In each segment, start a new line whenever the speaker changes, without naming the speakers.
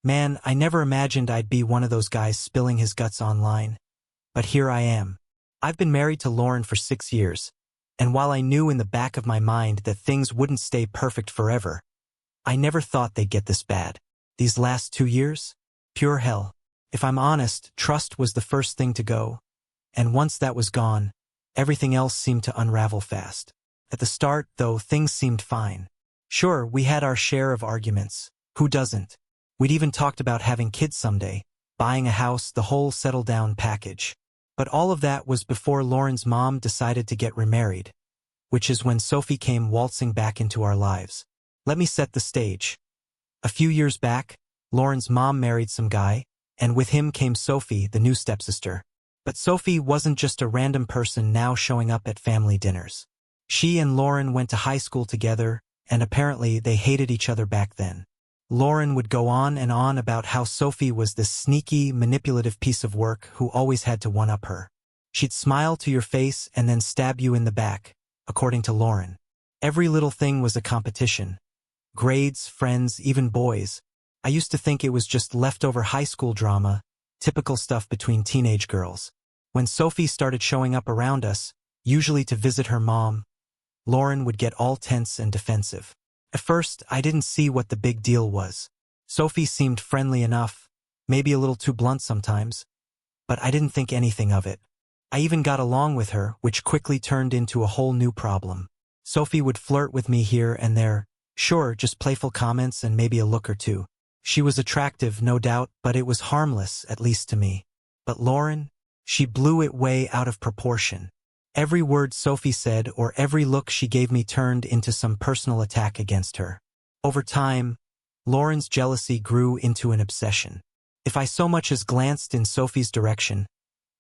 Man, I never imagined I'd be one of those guys spilling his guts online. But here I am. I've been married to Lauren for 6 years, and while I knew in the back of my mind that things wouldn't stay perfect forever, I never thought they'd get this bad. These last 2 years? Pure hell. If I'm honest, trust was the first thing to go, and once that was gone, everything else seemed to unravel fast. At the start, though, things seemed fine. Sure, we had our share of arguments. Who doesn't? We'd even talked about having kids someday, buying a house, the whole settle-down package. But all of that was before Lauren's mom decided to get remarried, which is when Sophie came waltzing back into our lives. Let me set the stage. A few years back, Lauren's mom married some guy, and with him came Sophie, the new stepsister. But Sophie wasn't just a random person now showing up at family dinners. She and Lauren went to high school together, and apparently they hated each other back then. Lauren would go on and on about how Sophie was this sneaky, manipulative piece of work who always had to one-up her. She'd smile to your face and then stab you in the back, according to Lauren. Every little thing was a competition. Grades, friends, even boys. I used to think it was just leftover high school drama, typical stuff between teenage girls. When Sophie started showing up around us, usually to visit her mom, Lauren would get all tense and defensive. At first, I didn't see what the big deal was. Sophie seemed friendly enough, maybe a little too blunt sometimes, but I didn't think anything of it. I even got along with her, which quickly turned into a whole new problem. Sophie would flirt with me here and there, sure, just playful comments and maybe a look or two. She was attractive, no doubt, but it was harmless, at least to me. But Lauren? She blew it way out of proportion. Every word Sophie said or every look she gave me turned into some personal attack against her. Over time, Lauren's jealousy grew into an obsession. If I so much as glanced in Sophie's direction,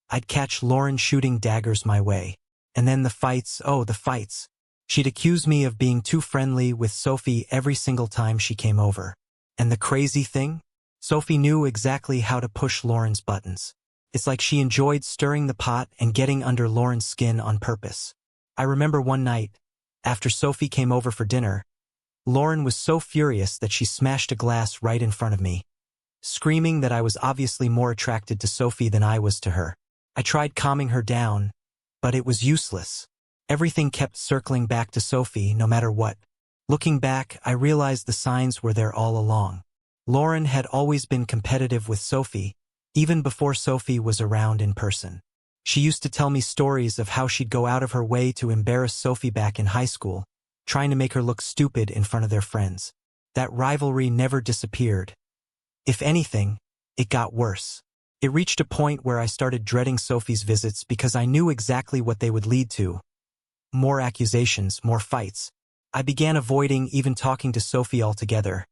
I'd catch Lauren shooting daggers my way. And then the fights, oh, the fights. She'd accuse me of being too friendly with Sophie every single time she came over. And the crazy thing? Sophie knew exactly how to push Lauren's buttons. It's like she enjoyed stirring the pot and getting under Lauren's skin on purpose. I remember one night, after Sophie came over for dinner, Lauren was so furious that she smashed a glass right in front of me, screaming that I was obviously more attracted to Sophie than I was to her. I tried calming her down, but it was useless. Everything kept circling back to Sophie no matter what. Looking back, I realized the signs were there all along. Lauren had always been competitive with Sophie, even before Sophie was around in person. She used to tell me stories of how she'd go out of her way to embarrass Sophie back in high school, trying to make her look stupid in front of their friends. That rivalry never disappeared. If anything, it got worse. It reached a point where I started dreading Sophie's visits because I knew exactly what they would lead to. More accusations, more fights. I began avoiding even talking to Sophie altogether,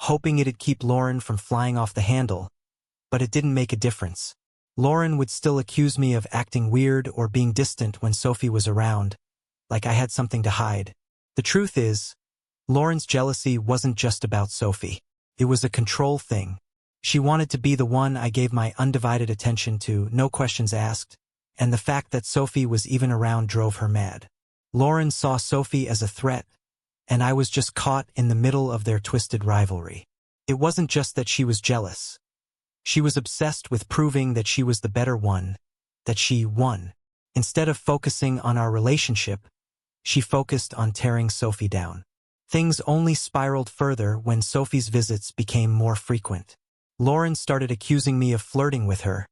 hoping it'd keep Lauren from flying off the handle. But it didn't make a difference. Lauren would still accuse me of acting weird or being distant when Sophie was around, like I had something to hide. The truth is, Lauren's jealousy wasn't just about Sophie. It was a control thing. She wanted to be the one I gave my undivided attention to, no questions asked, and the fact that Sophie was even around drove her mad. Lauren saw Sophie as a threat, and I was just caught in the middle of their twisted rivalry. It wasn't just that she was jealous. She was obsessed with proving that she was the better one, that she won. Instead of focusing on our relationship, she focused on tearing Sophie down. Things only spiraled further when Sophie's visits became more frequent. Lauren started accusing me of flirting with her,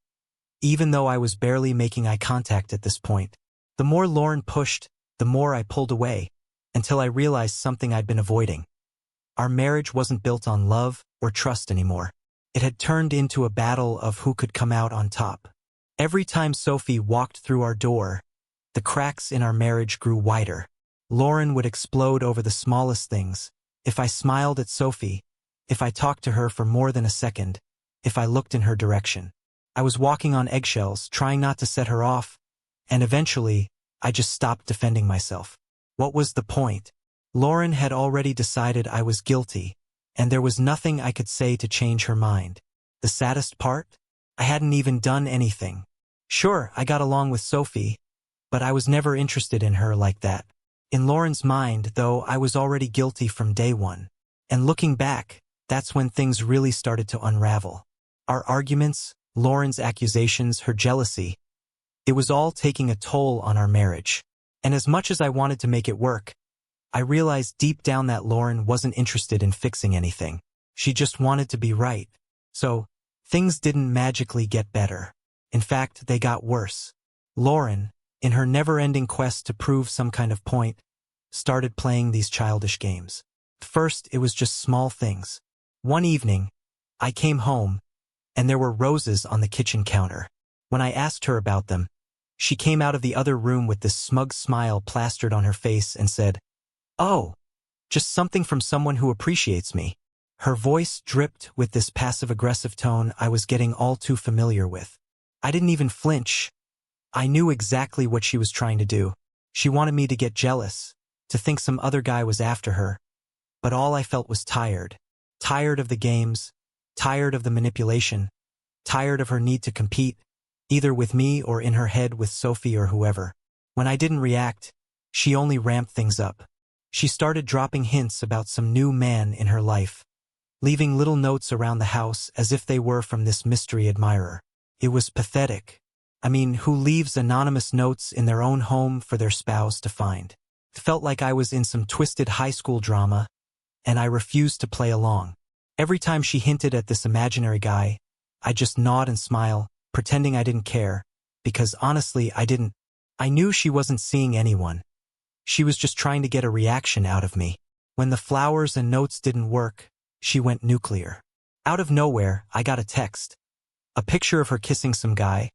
even though I was barely making eye contact at this point. The more Lauren pushed, the more I pulled away, until I realized something I'd been avoiding. Our marriage wasn't built on love or trust anymore. It had turned into a battle of who could come out on top. Every time Sophie walked through our door, the cracks in our marriage grew wider. Lauren would explode over the smallest things. If I smiled at Sophie, if I talked to her for more than a second, if I looked in her direction. I was walking on eggshells, trying not to set her off, and eventually, I just stopped defending myself. What was the point? Lauren had already decided I was guilty, and there was nothing I could say to change her mind. The saddest part? I hadn't even done anything. Sure, I got along with Sophie, but I was never interested in her like that. In Lauren's mind, though, I was already guilty from day one. And looking back, That's when things really started to unravel. Our arguments, Lauren's accusations, her jealousy, it was all taking a toll on our marriage. And as much as I wanted to make it work, I realized deep down that Lauren wasn't interested in fixing anything. She just wanted to be right. So, things didn't magically get better. In fact, they got worse. Lauren, in her never-ending quest to prove some kind of point, started playing these childish games. First, it was just small things. One evening, I came home, and there were roses on the kitchen counter. When I asked her about them, she came out of the other room with this smug smile plastered on her face and said, "Oh, just something from someone who appreciates me." Her voice dripped with this passive-aggressive tone I was getting all too familiar with. I didn't even flinch. I knew exactly what she was trying to do. She wanted me to get jealous, to think some other guy was after her. But all I felt was tired. Tired of the games, tired of the manipulation, tired of her need to compete, either with me or in her head with Sophie or whoever. When I didn't react, she only ramped things up. She started dropping hints about some new man in her life, leaving little notes around the house as if they were from this mystery admirer. It was pathetic. I mean, who leaves anonymous notes in their own home for their spouse to find? It felt like I was in some twisted high school drama, and I refused to play along. Every time she hinted at this imaginary guy, I'd just nod and smile, pretending I didn't care, because honestly, I didn't. I knew she wasn't seeing anyone. She was just trying to get a reaction out of me. When the flowers and notes didn't work, she went nuclear. Out of nowhere, I got a text. A picture of her kissing some guy,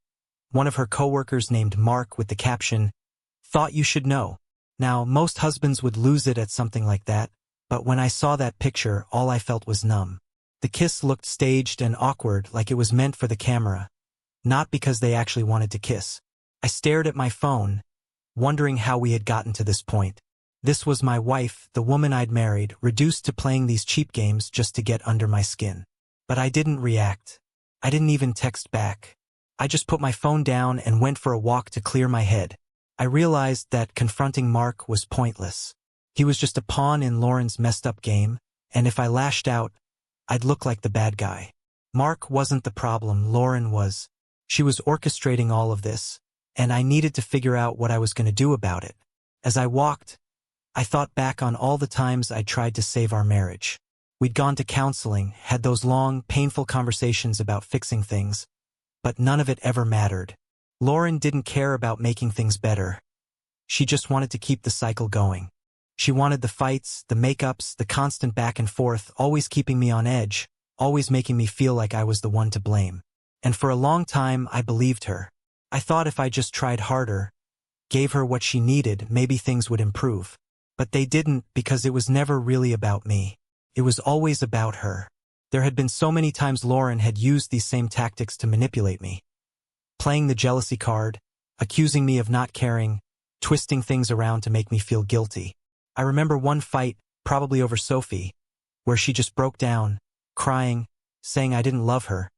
one of her coworkers named Mark, with the caption, "Thought you should know." Now, most husbands would lose it at something like that, but when I saw that picture, all I felt was numb. The kiss looked staged and awkward, like it was meant for the camera, not because they actually wanted to kiss. I stared at my phone, wondering how we had gotten to this point. This was my wife, the woman I'd married, reduced to playing these cheap games just to get under my skin. But I didn't react. I didn't even text back. I just put my phone down and went for a walk to clear my head. I realized that confronting Mark was pointless. He was just a pawn in Lauren's messed up game, and if I lashed out, I'd look like the bad guy. Mark wasn't the problem, Lauren was. She was orchestrating all of this, and I needed to figure out what I was going to do about it. As I walked, I thought back on all the times I tried to save our marriage. We'd gone to counseling, had those long, painful conversations about fixing things, but none of it ever mattered. Lauren didn't care about making things better. She just wanted to keep the cycle going. She wanted the fights, the makeups, the constant back and forth, always keeping me on edge, always making me feel like I was the one to blame. And for a long time, I believed her. I thought if I just tried harder, gave her what she needed, maybe things would improve. But they didn't, because it was never really about me. It was always about her. There had been so many times Lauren had used these same tactics to manipulate me. Playing the jealousy card, accusing me of not caring, twisting things around to make me feel guilty. I remember one fight, probably over Sophie, where she just broke down, crying, saying I didn't love her,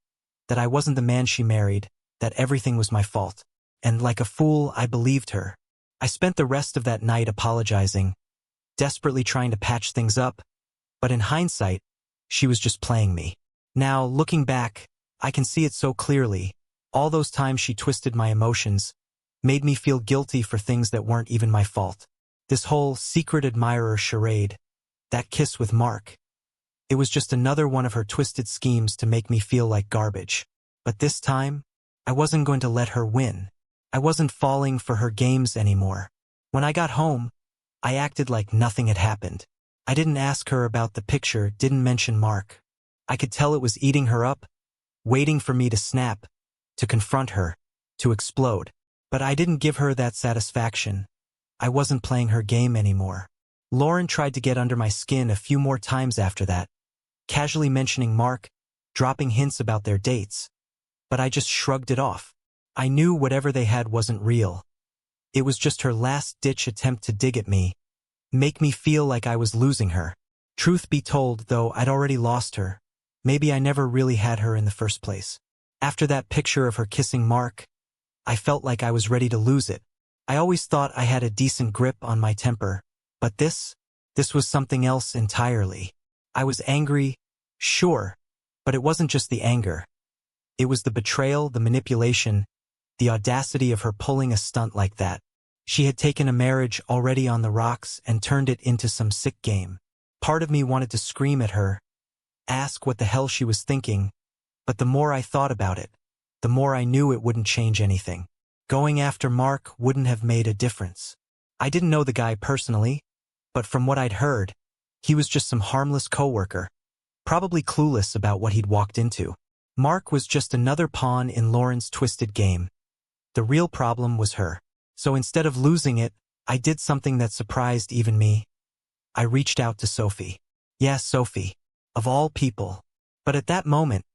that I wasn't the man she married, that everything was my fault. And like a fool, I believed her. I spent the rest of that night apologizing, desperately trying to patch things up, but in hindsight, she was just playing me. Now, looking back, I can see it so clearly. All those times she twisted my emotions, made me feel guilty for things that weren't even my fault. This whole secret admirer charade, that kiss with Mark, it was just another one of her twisted schemes to make me feel like garbage. But this time, I wasn't going to let her win. I wasn't falling for her games anymore. When I got home, I acted like nothing had happened. I didn't ask her about the picture, didn't mention Mark. I could tell it was eating her up, waiting for me to snap, to confront her, to explode. But I didn't give her that satisfaction. I wasn't playing her game anymore. Lauren tried to get under my skin a few more times after that, casually mentioning Mark, dropping hints about their dates. But I just shrugged it off. I knew whatever they had wasn't real. It was just her last-ditch attempt to dig at me, make me feel like I was losing her. Truth be told, though, I'd already lost her. Maybe I never really had her in the first place. After that picture of her kissing Mark, I felt like I was ready to lose it. I always thought I had a decent grip on my temper, but this was something else entirely. I was angry, Sure, but it wasn't just the anger. It was the betrayal, the manipulation, the audacity of her pulling a stunt like that. She had taken a marriage already on the rocks and turned it into some sick game. Part of me wanted to scream at her, ask what the hell she was thinking, but the more I thought about it, the more I knew it wouldn't change anything. Going after Mark wouldn't have made a difference. I didn't know the guy personally, but from what I'd heard, he was just some harmless coworker, probably clueless about what he'd walked into. Mark was just another pawn in Lauren's twisted game. The real problem was her. So instead of losing it, I did something that surprised even me. I reached out to Sophie. Yes, Sophie. Of all people. But at that moment,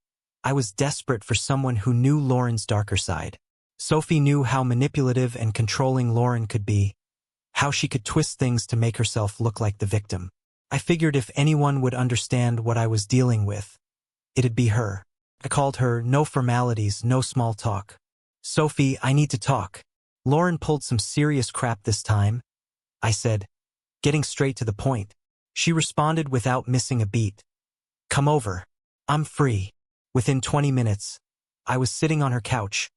I was desperate for someone who knew Lauren's darker side. Sophie knew how manipulative and controlling Lauren could be, how she could twist things to make herself look like the victim. I figured if anyone would understand what I was dealing with, it'd be her. I called her, no formalities, no small talk. Sophie, I need to talk. Lauren pulled some serious crap this time, I said, getting straight to the point. She responded without missing a beat. Come over. I'm free. Within 20 minutes, I was sitting on her couch,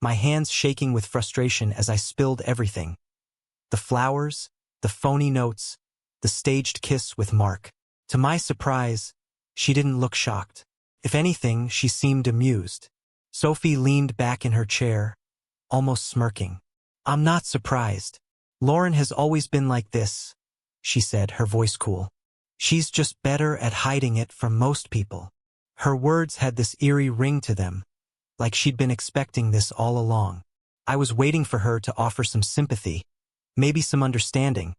my hands shaking with frustration as I spilled everything. The flowers, the phony notes, the staged kiss with Mark. To my surprise, she didn't look shocked. If anything, she seemed amused. Sophie leaned back in her chair, almost smirking. I'm not surprised. Lauren has always been like this, she said, her voice cool. She's just better at hiding it from most people. Her words had this eerie ring to them, like she'd been expecting this all along. I was waiting for her to offer some sympathy, maybe some understanding,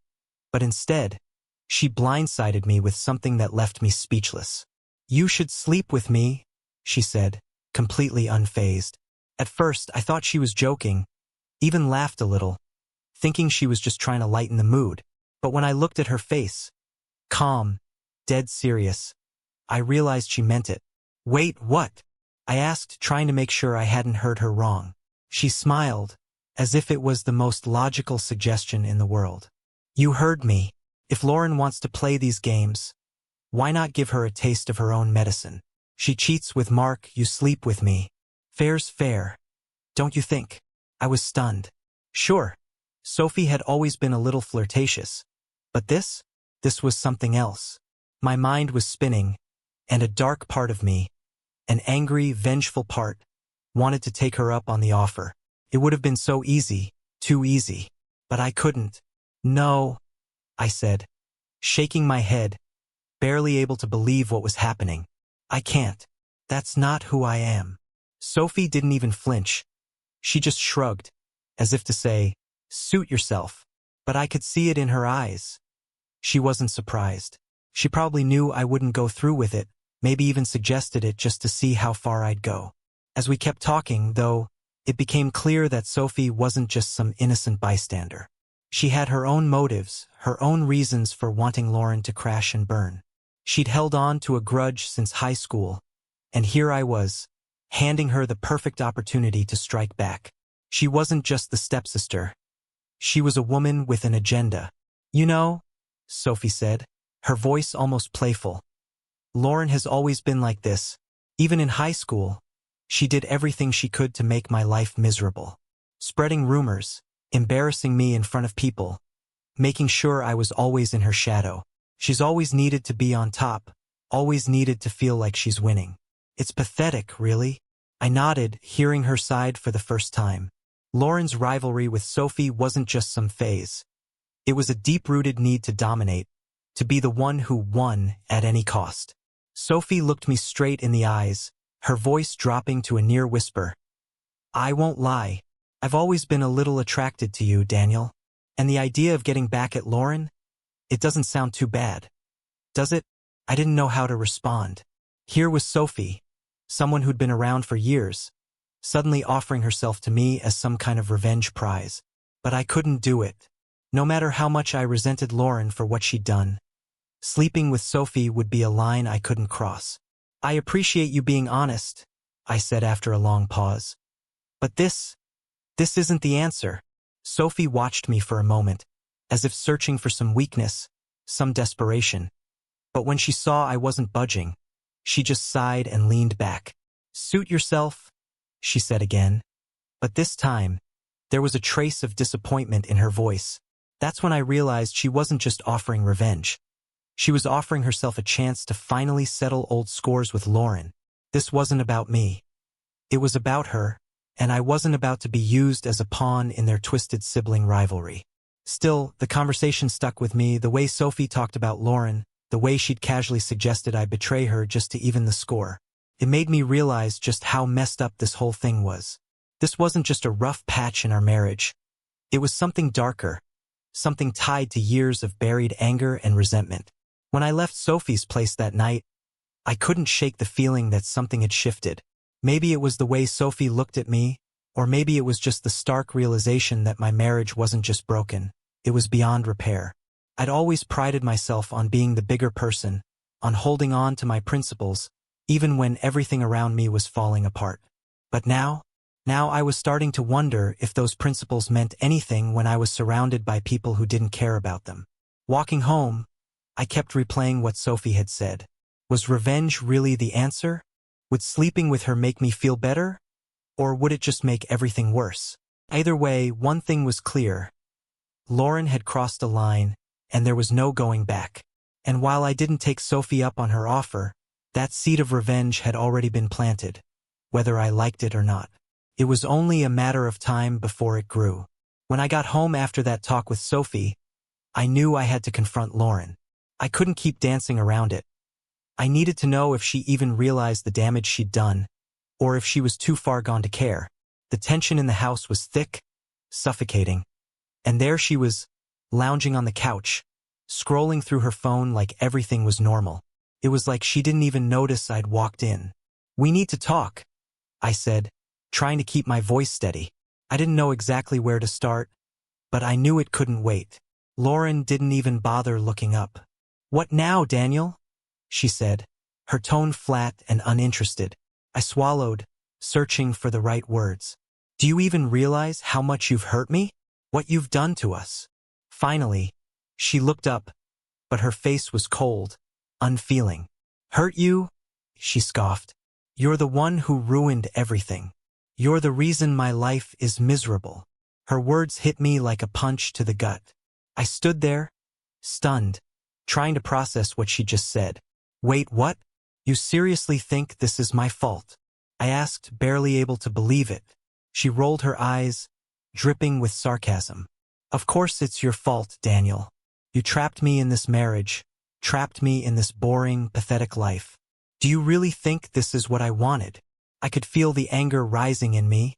but instead, she blindsided me with something that left me speechless. You should sleep with me, she said, completely unfazed. At first, I thought she was joking, even laughed a little, thinking she was just trying to lighten the mood. But when I looked at her face, calm, dead serious, I realized she meant it. Wait, what? I asked, trying to make sure I hadn't heard her wrong. She smiled, as if it was the most logical suggestion in the world. You heard me. If Lauren wants to play these games, why not give her a taste of her own medicine? She cheats with Mark, you sleep with me. Fair's fair. Don't you think? I was stunned. Sure, Sophie had always been a little flirtatious, but this was something else. My mind was spinning, and a dark part of me, an angry, vengeful part, wanted to take her up on the offer. It would have been so easy, too easy, but I couldn't. No, I said, shaking my head, barely able to believe what was happening. I can't. That's not who I am. Sophie didn't even flinch. She just shrugged, as if to say, suit yourself. But I could see it in her eyes. She wasn't surprised. She probably knew I wouldn't go through with it, maybe even suggested it just to see how far I'd go. As we kept talking, though, it became clear that Sophie wasn't just some innocent bystander. She had her own motives, her own reasons for wanting Lauren to crash and burn. She'd held on to a grudge since high school, and here I was, handing her the perfect opportunity to strike back. She wasn't just the stepsister. She was a woman with an agenda. You know, Sophie said, her voice almost playful. Lauren has always been like this. Even in high school, she did everything she could to make my life miserable. Spreading rumors, embarrassing me in front of people, making sure I was always in her shadow. She's always needed to be on top, always needed to feel like she's winning. It's pathetic, really. I nodded, hearing her side for the first time. Lauren's rivalry with Sophie wasn't just some phase. It was a deep-rooted need to dominate, to be the one who won at any cost. Sophie looked me straight in the eyes, her voice dropping to a near whisper. I won't lie. I've always been a little attracted to you, Daniel. And the idea of getting back at Lauren? It doesn't sound too bad. Does it? I didn't know how to respond. Here was Sophie, someone who'd been around for years, suddenly offering herself to me as some kind of revenge prize. But I couldn't do it. No matter how much I resented Lauren for what she'd done, sleeping with Sophie would be a line I couldn't cross. I appreciate you being honest, I said after a long pause. But this isn't the answer. Sophie watched me for a moment, as if searching for some weakness, some desperation. But when she saw I wasn't budging, She just sighed and leaned back. "Suit yourself," she said again. But this time, there was a trace of disappointment in her voice. That's when I realized she wasn't just offering revenge. She was offering herself a chance to finally settle old scores with Lauren. This wasn't about me. It was about her, and I wasn't about to be used as a pawn in their twisted sibling rivalry. Still, the conversation stuck with me, the way Sophie talked about Lauren, the way she'd casually suggested I betray her just to even the score. It made me realize just how messed up this whole thing was. This wasn't just a rough patch in our marriage. It was something darker, something tied to years of buried anger and resentment. When I left Sophie's place that night, I couldn't shake the feeling that something had shifted. Maybe it was the way Sophie looked at me, or maybe it was just the stark realization that my marriage wasn't just broken, it was beyond repair. I'd always prided myself on being the bigger person, on holding on to my principles, even when everything around me was falling apart. But now I was starting to wonder if those principles meant anything when I was surrounded by people who didn't care about them. Walking home, I kept replaying what Sophie had said. Was revenge really the answer? Would sleeping with her make me feel better? Or would it just make everything worse? Either way, one thing was clear. Lauren had crossed a line, and there was no going back. And while I didn't take Sophie up on her offer, that seed of revenge had already been planted, whether I liked it or not. It was only a matter of time before it grew. When I got home after that talk with Sophie, I knew I had to confront Lauren. I couldn't keep dancing around it. I needed to know if she even realized the damage she'd done, or if she was too far gone to care. The tension in the house was thick, suffocating. And there she was, lounging on the couch, scrolling through her phone like everything was normal. It was like she didn't even notice I'd walked in. "We need to talk," I said, trying to keep my voice steady. I didn't know exactly where to start, but I knew it couldn't wait. Lauren didn't even bother looking up. "What now, Daniel?" she said, her tone flat and uninterested. I swallowed, searching for the right words. "Do you even realize how much you've hurt me? What you've done to us?" Finally, she looked up, but her face was cold, unfeeling. "Hurt you?" she scoffed. "You're the one who ruined everything. You're the reason my life is miserable." Her words hit me like a punch to the gut. I stood there, stunned, trying to process what she just said. "Wait, what? You seriously think this is my fault?" I asked, barely able to believe it. She rolled her eyes, dripping with sarcasm. "Of course it's your fault, Daniel. You trapped me in this marriage, trapped me in this boring, pathetic life. Do you really think this is what I wanted?" I could feel the anger rising in me,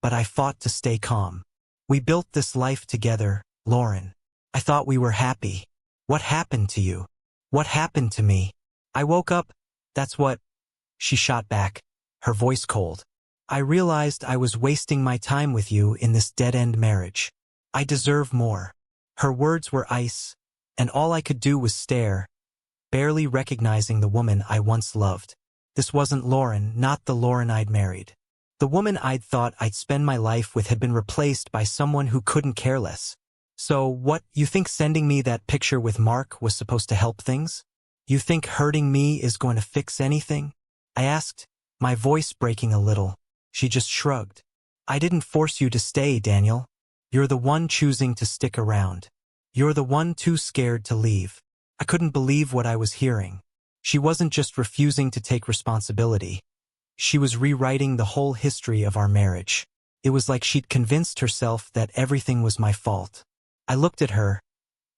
but I fought to stay calm. "We built this life together, Lauren. I thought we were happy. What happened to you? What happened to me? I woke up, that's what..." She shot back, her voice cold. "I realized I was wasting my time with you in this dead-end marriage. I deserve more." Her words were ice, and all I could do was stare, barely recognizing the woman I once loved. This wasn't Lauren, not the Lauren I'd married. The woman I'd thought I'd spend my life with had been replaced by someone who couldn't care less. "So what, you think sending me that picture with Mark was supposed to help things? You think hurting me is going to fix anything?" I asked, my voice breaking a little. She just shrugged. "I didn't force you to stay, Daniel. You're the one choosing to stick around. You're the one too scared to leave." I couldn't believe what I was hearing. She wasn't just refusing to take responsibility. She was rewriting the whole history of our marriage. It was like she'd convinced herself that everything was my fault. I looked at her,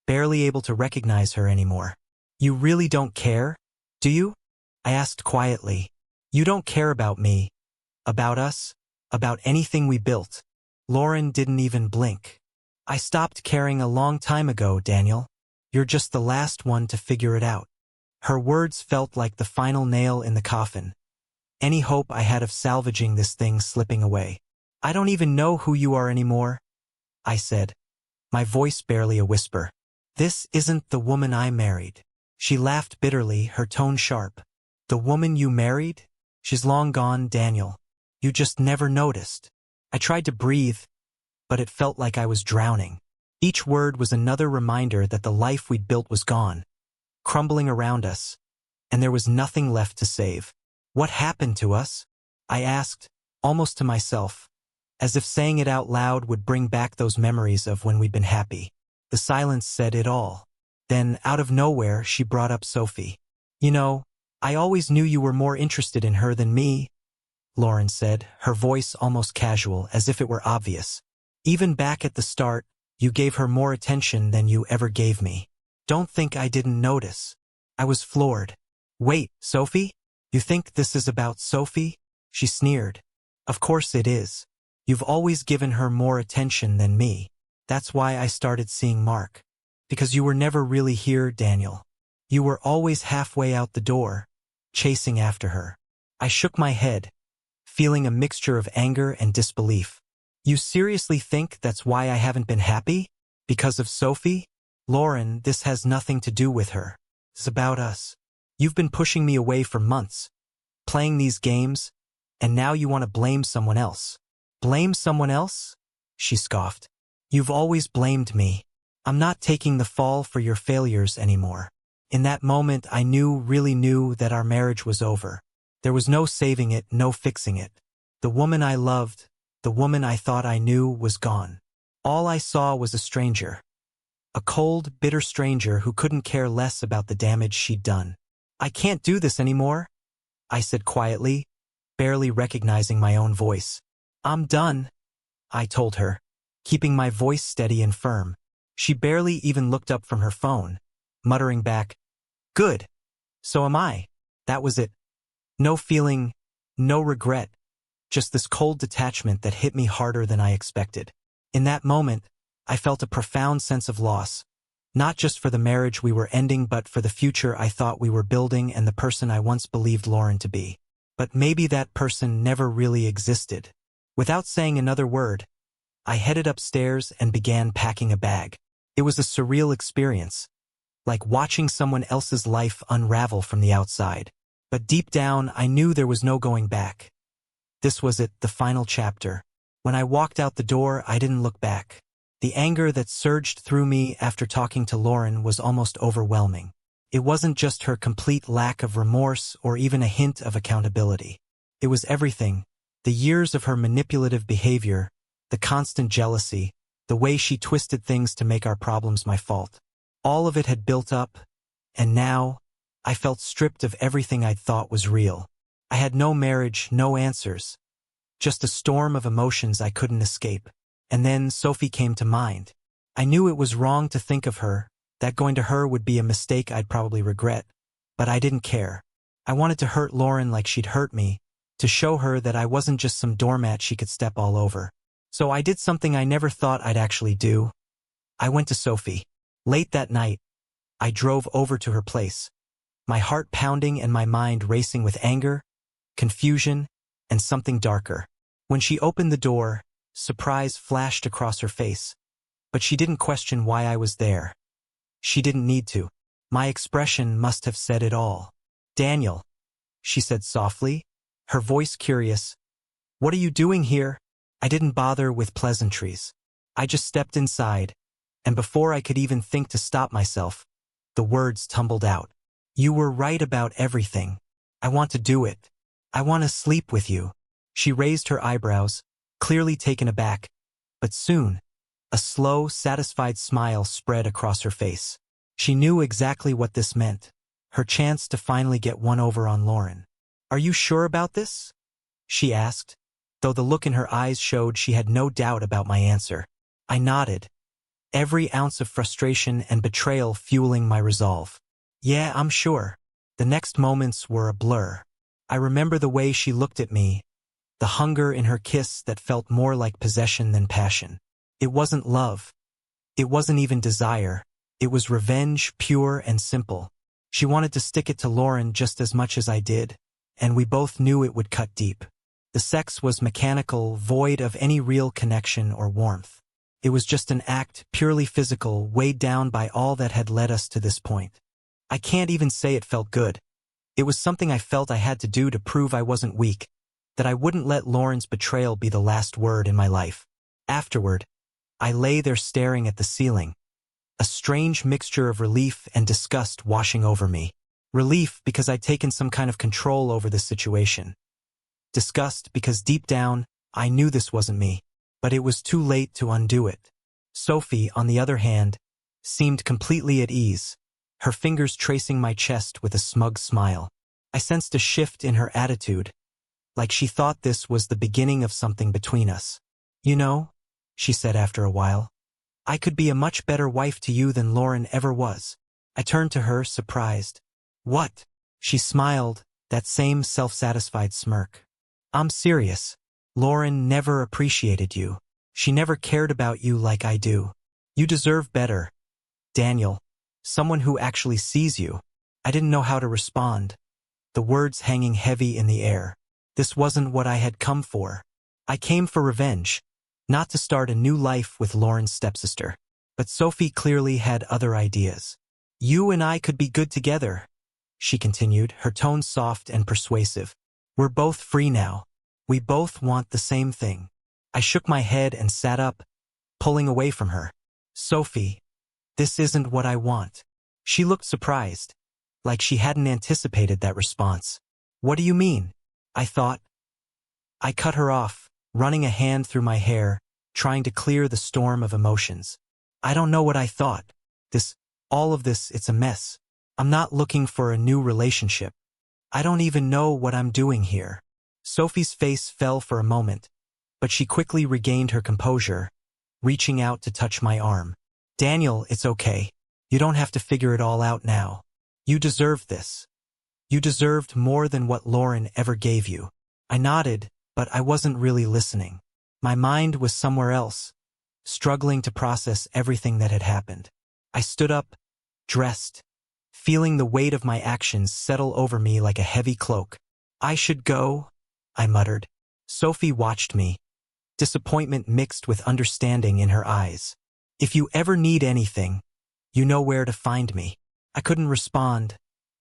barely able to recognize her anymore. "You really don't care, do you?" I asked quietly. "You don't care about me, about us, about anything we built?" Lauren didn't even blink. "I stopped caring a long time ago, Daniel. You're just the last one to figure it out." Her words felt like the final nail in the coffin. Any hope I had of salvaging this thing slipping away. "I don't even know who you are anymore," I said, my voice barely a whisper. "This isn't the woman I married." She laughed bitterly, her tone sharp. "The woman you married? She's long gone, Daniel. You just never noticed." I tried to breathe, but it felt like I was drowning. Each word was another reminder that the life we'd built was gone, crumbling around us, and there was nothing left to save. What happened to us? I asked, almost to myself, as if saying it out loud would bring back those memories of when we'd been happy. The silence said it all. Then, out of nowhere, she brought up Sophie. You know, I always knew you were more interested in her than me, Lauren said, her voice almost casual, as if it were obvious. Even back at the start, you gave her more attention than you ever gave me. Don't think I didn't notice. I was floored. Wait, Sophie? You think this is about Sophie? She sneered. Of course it is. You've always given her more attention than me. That's why I started seeing Mark. Because you were never really here, Daniel. You were always halfway out the door, chasing after her. I shook my head, feeling a mixture of anger and disbelief. You seriously think that's why I haven't been happy? Because of Sophie? Lauren, this has nothing to do with her. It's about us. You've been pushing me away for months, playing these games, and now you want to blame someone else. Blame someone else? She scoffed. You've always blamed me. I'm not taking the fall for your failures anymore. In that moment, I really knew that our marriage was over. There was no saving it, no fixing it. The woman I loved, the woman I thought I knew, was gone. All I saw was a stranger. A cold, bitter stranger who couldn't care less about the damage she'd done. I can't do this anymore, I said quietly, barely recognizing my own voice. I'm done, I told her, keeping my voice steady and firm. She barely even looked up from her phone, muttering back, "Good. So am I." That was it. No feeling, no regret, just this cold detachment that hit me harder than I expected. In that moment, I felt a profound sense of loss, not just for the marriage we were ending but for the future I thought we were building and the person I once believed Lauren to be. But maybe that person never really existed. Without saying another word, I headed upstairs and began packing a bag. It was a surreal experience, like watching someone else's life unravel from the outside. But deep down, I knew there was no going back. This was it, the final chapter. When I walked out the door, I didn't look back. The anger that surged through me after talking to Lauren was almost overwhelming. It wasn't just her complete lack of remorse or even a hint of accountability. It was everything. The years of her manipulative behavior, the constant jealousy, the way she twisted things to make our problems my fault. All of it had built up, and now, I felt stripped of everything I'd thought was real. I had no marriage, no answers. Just a storm of emotions I couldn't escape. And then Sophie came to mind. I knew it was wrong to think of her, that going to her would be a mistake I'd probably regret. But I didn't care. I wanted to hurt Lauren like she'd hurt me, to show her that I wasn't just some doormat she could step all over. So I did something I never thought I'd actually do. I went to Sophie. Late that night, I drove over to her place, my heart pounding and my mind racing with anger, confusion, and something darker. When she opened the door, surprise flashed across her face, but she didn't question why I was there. She didn't need to. My expression must have said it all. "Daniel," she said softly, her voice curious. "What are you doing here?" I didn't bother with pleasantries. I just stepped inside, and before I could even think to stop myself, the words tumbled out. "You were right about everything. I want to do it. I want to sleep with you." She raised her eyebrows, clearly taken aback, but soon, a slow, satisfied smile spread across her face. She knew exactly what this meant, her chance to finally get one over on Lauren. "Are you sure about this?" she asked, though the look in her eyes showed she had no doubt about my answer. I nodded, every ounce of frustration and betrayal fueling my resolve. "Yeah, I'm sure." The next moments were a blur. I remember the way she looked at me, the hunger in her kiss that felt more like possession than passion. It wasn't love. It wasn't even desire. It was revenge, pure and simple. She wanted to stick it to Lauren just as much as I did, and we both knew it would cut deep. The sex was mechanical, void of any real connection or warmth. It was just an act, purely physical, weighed down by all that had led us to this point. I can't even say it felt good. It was something I felt I had to do to prove I wasn't weak, that I wouldn't let Lauren's betrayal be the last word in my life. Afterward, I lay there staring at the ceiling, a strange mixture of relief and disgust washing over me. Relief because I'd taken some kind of control over this situation. Disgust because deep down, I knew this wasn't me, but it was too late to undo it. Sophie, on the other hand, seemed completely at ease, her fingers tracing my chest with a smug smile. I sensed a shift in her attitude, like she thought this was the beginning of something between us. You know, she said after a while, I could be a much better wife to you than Lauren ever was. I turned to her, surprised. What? She smiled, that same self-satisfied smirk. I'm serious. Lauren never appreciated you. She never cared about you like I do. You deserve better, Daniel. Someone who actually sees you. I didn't know how to respond, the words hanging heavy in the air. This wasn't what I had come for. I came for revenge, not to start a new life with Lauren's stepsister. But Sophie clearly had other ideas. You and I could be good together, she continued, her tone soft and persuasive. We're both free now. We both want the same thing. I shook my head and sat up, pulling away from her. Sophie, this isn't what I want. She looked surprised, like she hadn't anticipated that response. What do you mean? I thought. I cut her off, running a hand through my hair, trying to clear the storm of emotions. I don't know what I thought. All of this, it's a mess. I'm not looking for a new relationship. I don't even know what I'm doing here. Sophie's face fell for a moment, but she quickly regained her composure, reaching out to touch my arm. Daniel, it's okay. You don't have to figure it all out now. You deserve this. You deserved more than what Lauren ever gave you. I nodded, but I wasn't really listening. My mind was somewhere else, struggling to process everything that had happened. I stood up, dressed, feeling the weight of my actions settle over me like a heavy cloak. I should go, I muttered. Sophie watched me, disappointment mixed with understanding in her eyes. If you ever need anything, you know where to find me. I couldn't respond,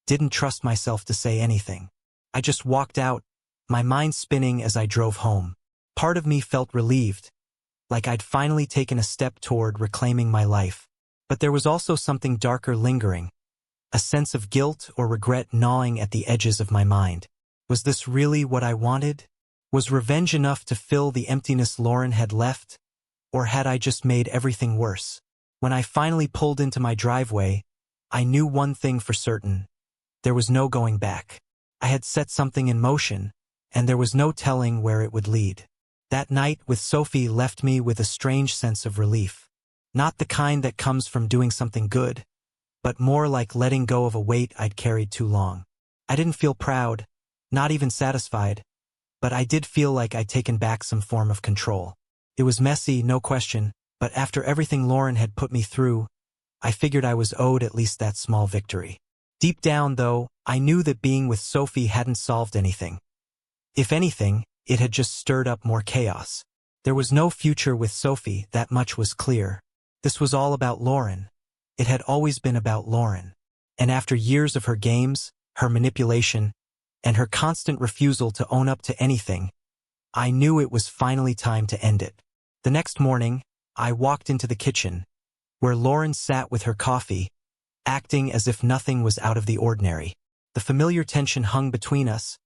didn't trust myself to say anything. I just walked out, my mind spinning as I drove home. Part of me felt relieved, like I'd finally taken a step toward reclaiming my life. But there was also something darker lingering, a sense of guilt or regret gnawing at the edges of my mind. Was this really what I wanted? Was revenge enough to fill the emptiness Lauren had left? Or had I just made everything worse? When I finally pulled into my driveway, I knew one thing for certain. There was no going back. I had set something in motion, and there was no telling where it would lead. That night with Sophie left me with a strange sense of relief. Not the kind that comes from doing something good, but more like letting go of a weight I'd carried too long. I didn't feel proud, not even satisfied, but I did feel like I'd taken back some form of control. It was messy, no question, but after everything Lauren had put me through, I figured I was owed at least that small victory. Deep down, though, I knew that being with Sophie hadn't solved anything. If anything, it had just stirred up more chaos. There was no future with Sophie, that much was clear. This was all about Lauren. It had always been about Lauren. And after years of her games, her manipulation, and her constant refusal to own up to anything, I knew it was finally time to end it. The next morning, I walked into the kitchen, where Lauren sat with her coffee, acting as if nothing was out of the ordinary. The familiar tension hung between us,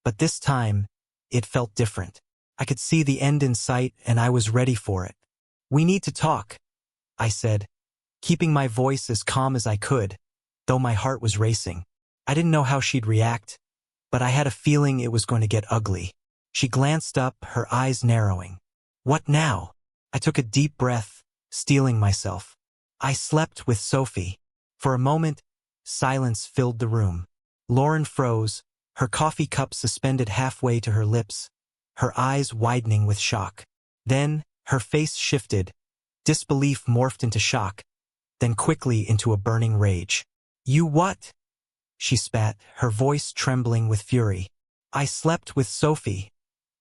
but this time, it felt different. I could see the end in sight, and I was ready for it. We need to talk, I said, keeping my voice as calm as I could, though my heart was racing. I didn't know how she'd react, but I had a feeling it was going to get ugly. She glanced up, her eyes narrowing. What now? I took a deep breath, steeling myself. I slept with Sophie. For a moment, silence filled the room. Lauren froze, her coffee cup suspended halfway to her lips, her eyes widening with shock. Then, her face shifted. Disbelief morphed into shock, then quickly into a burning rage. You what? She spat, her voice trembling with fury. I slept with Sophie,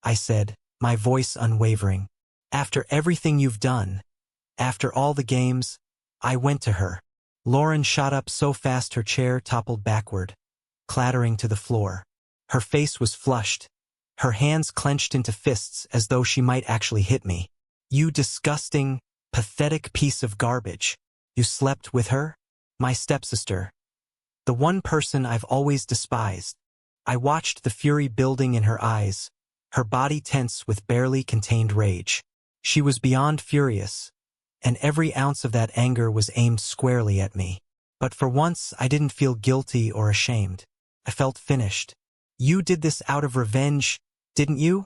I said, my voice unwavering. After everything you've done, after all the games, I went to her. Lauren shot up so fast her chair toppled backward, clattering to the floor. Her face was flushed, her hands clenched into fists as though she might actually hit me. You disgusting, pathetic piece of garbage. You slept with her? My stepsister. The one person I've always despised. I watched the fury building in her eyes, her body tense with barely contained rage. She was beyond furious, and every ounce of that anger was aimed squarely at me. But for once, I didn't feel guilty or ashamed. I felt finished. "You did this out of revenge, didn't you?"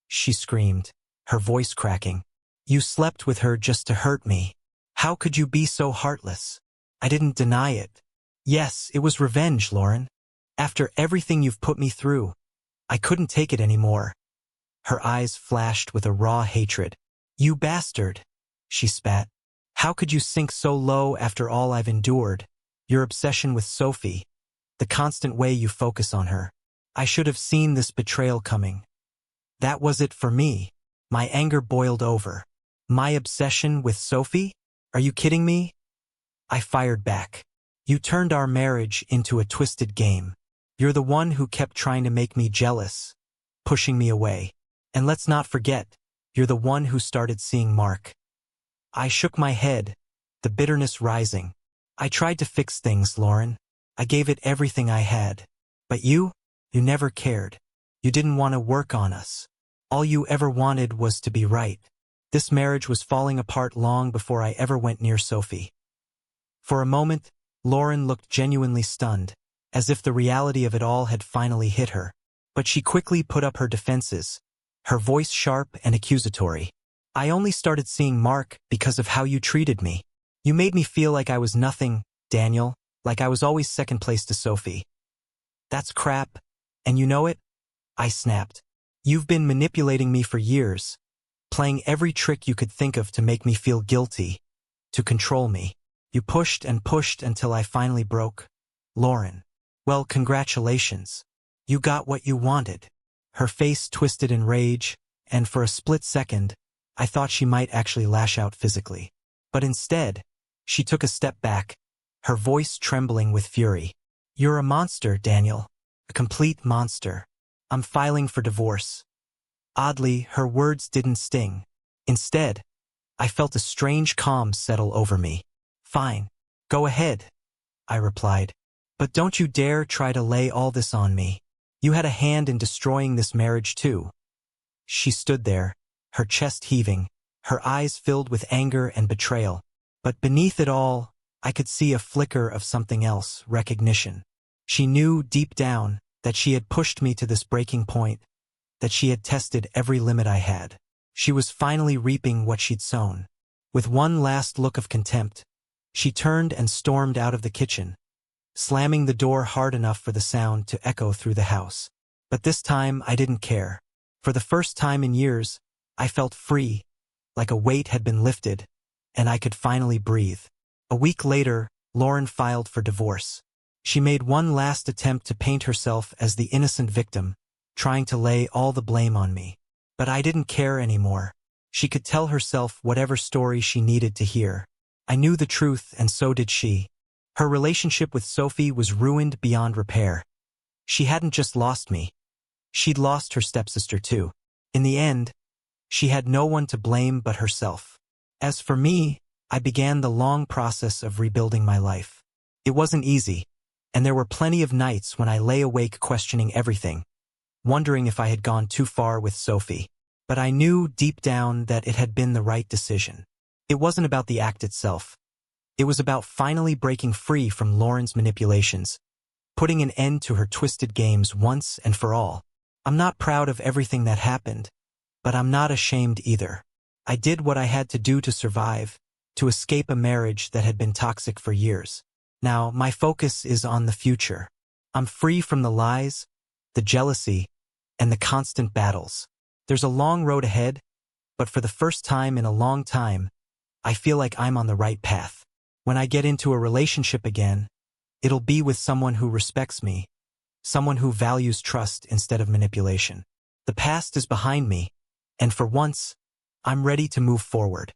she screamed, her voice cracking. "You slept with her just to hurt me. How could you be so heartless?" I didn't deny it. "Yes, it was revenge, Lauren. After everything you've put me through, I couldn't take it anymore." Her eyes flashed with a raw hatred. "You bastard," she spat. "How could you sink so low after all I've endured? Your obsession with Sophie, the constant way you focus on her. I should have seen this betrayal coming. That was it for me." My anger boiled over. "My obsession with Sophie? Are you kidding me?" I fired back. "You turned our marriage into a twisted game. You're the one who kept trying to make me jealous, pushing me away. And let's not forget, you're the one who started seeing Mark." I shook my head, the bitterness rising. "I tried to fix things, Lauren. I gave it everything I had. But you never cared. You didn't want to work on us. All you ever wanted was to be right." This marriage was falling apart long before I ever went near Sophie. For a moment, Lauren looked genuinely stunned, as if the reality of it all had finally hit her. But she quickly put up her defenses, her voice sharp and accusatory. "I only started seeing Mark because of how you treated me. You made me feel like I was nothing, Daniel, like I was always second place to Sophie." "That's crap, and you know it?" I snapped. "You've been manipulating me for years, playing every trick you could think of to make me feel guilty, to control me. You pushed and pushed until I finally broke. Lauren. Well, congratulations. You got what you wanted." Her face twisted in rage, and for a split second, I thought she might actually lash out physically. But instead, she took a step back, her voice trembling with fury. "You're a monster, Daniel. A complete monster. I'm filing for divorce." Oddly, her words didn't sting. Instead, I felt a strange calm settle over me. "Fine. Go ahead," I replied. "But don't you dare try to lay all this on me. You had a hand in destroying this marriage too." She stood there, her chest heaving, her eyes filled with anger and betrayal. But beneath it all, I could see a flicker of something else, recognition. She knew deep down that she had pushed me to this breaking point, that she had tested every limit I had. She was finally reaping what she'd sown. With one last look of contempt, she turned and stormed out of the kitchen, slamming the door hard enough for the sound to echo through the house. But this time I didn't care. For the first time in years, I felt free, like a weight had been lifted, and I could finally breathe. A week later, Lauren filed for divorce. She made one last attempt to paint herself as the innocent victim, trying to lay all the blame on me. But I didn't care anymore. She could tell herself whatever story she needed to hear. I knew the truth, and so did she. Her relationship with Sophie was ruined beyond repair. She hadn't just lost me. She'd lost her stepsister too. In the end, she had no one to blame but herself. As for me, I began the long process of rebuilding my life. It wasn't easy, and there were plenty of nights when I lay awake questioning everything, wondering if I had gone too far with Sophie. But I knew deep down that it had been the right decision. It wasn't about the act itself. It was about finally breaking free from Lauren's manipulations, putting an end to her twisted games once and for all. I'm not proud of everything that happened, but I'm not ashamed either. I did what I had to do to survive, to escape a marriage that had been toxic for years. Now, my focus is on the future. I'm free from the lies, the jealousy, and the constant battles. There's a long road ahead, but for the first time in a long time, I feel like I'm on the right path. When I get into a relationship again, it'll be with someone who respects me, someone who values trust instead of manipulation. The past is behind me, and for once, I'm ready to move forward.